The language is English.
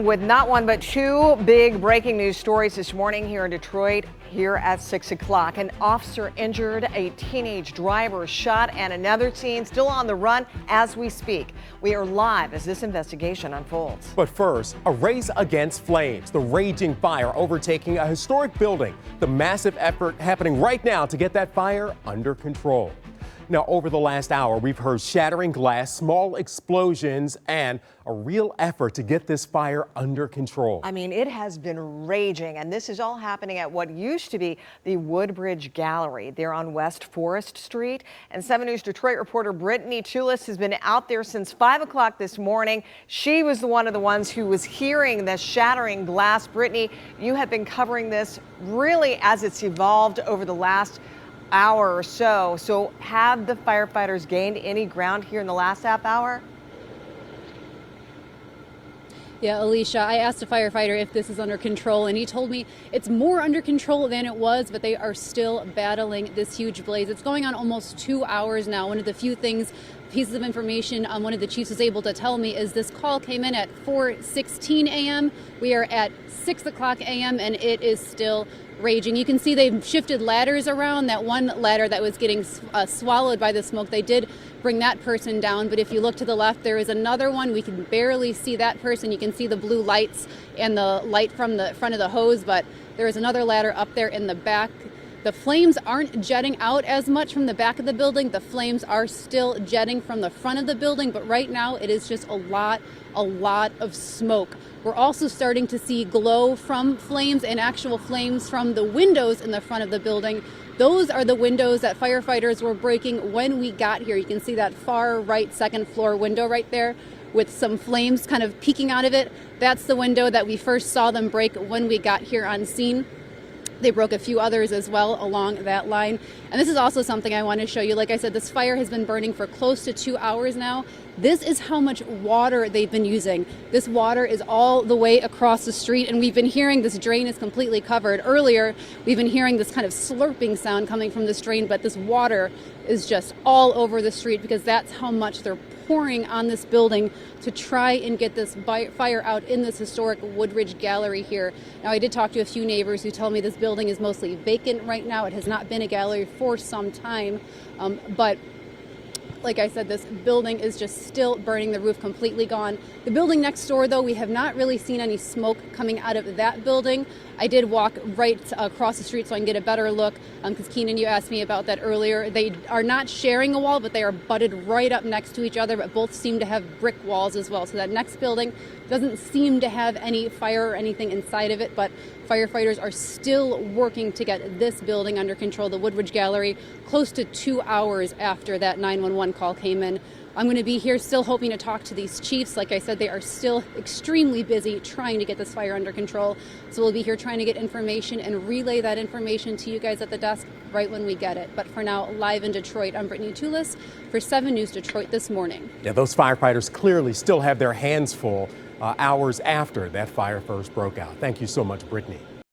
With not one but two big breaking news stories this morning here in Detroit, here at 6 o'clock. An officer injured, a teenage driver shot, and another teen still on the run as we speak. We are live as this investigation unfolds. But first, a race against flames. The raging fire overtaking a historic building. The massive effort happening right now to get that fire under control. Now, over the last hour, we've heard shattering glass, small explosions, and a real effort to get this fire under control. I mean, it has been raging, and this is all happening at what used to be the Woodbridge Gallery there on West Forest Street. And 7 News Detroit reporter Brittany Tulis has been out there since 5 o'clock this morning. She was one of the ones who was hearing the shattering glass. Brittany, you have been covering this really as it's evolved over the last hour or so. So have the firefighters gained any ground here in the last half hour? Yeah, Alicia, I asked a firefighter if this is under control, and he told me it's more under control than it was, but they are still battling this huge blaze. It's going on almost 2 hours now. One of the few pieces of information one of the chiefs was able to tell me is this call came in at 4:16 a.m. We are at 6 o'clock a.m. and it is still raging. You can see they've shifted ladders around. That one ladder that was getting swallowed by the smoke, they did bring that person down. But if you look to the left, there is another one. We can barely see that person. You can see the blue lights and the light from the front of the hose, but there is another ladder up there in the back. The flames aren't jetting out as much from the back of the building. The flames are still jetting from the front of the building, but right now it is just a lot of smoke. We're also starting to see glow from flames and actual flames from the windows in the front of the building. Those are the windows that firefighters were breaking when we got here. You can see that far right second floor window right there with some flames kind of peeking out of it. That's the window that we first saw them break when we got here on scene. They broke a few others as well along that line. And this is also something I want to show you. Like I said, this fire has been burning for close to 2 hours now. This is how much water they've been using. This water is all the way across the street, and we've been hearing this drain is completely covered. Earlier, we've been hearing this kind of slurping sound coming from this drain, but this water is just all over the street because that's how much they're pouring on this building to try and get this fire out in this historic Woodbridge Gallery here. Now, I did talk to a few neighbors who tell me this building is mostly vacant right now. It has not been a gallery for some time, but like I said, this building is just still burning, the roof completely gone. The building next door, though, we have not really seen any smoke coming out of that building. I did walk right across the street so I can get a better look, because Keenan, you asked me about that earlier. They are not sharing a wall, but they are butted right up next to each other, but both seem to have brick walls as well. So that next building doesn't seem to have any fire or anything inside of it, but firefighters are still working to get this building under control, the Woodbridge Gallery, close to 2 hours after that 911 call came in. I'm going to be here still hoping to talk to these chiefs. Like I said, they are still extremely busy trying to get this fire under control. So we'll be here trying to get information and relay that information to you guys at the desk right when we get it. But for now, live in Detroit, I'm Brittany Tulis for 7 News Detroit this morning. Yeah, those firefighters clearly still have their hands full hours after that fire first broke out. Thank you so much, Brittany.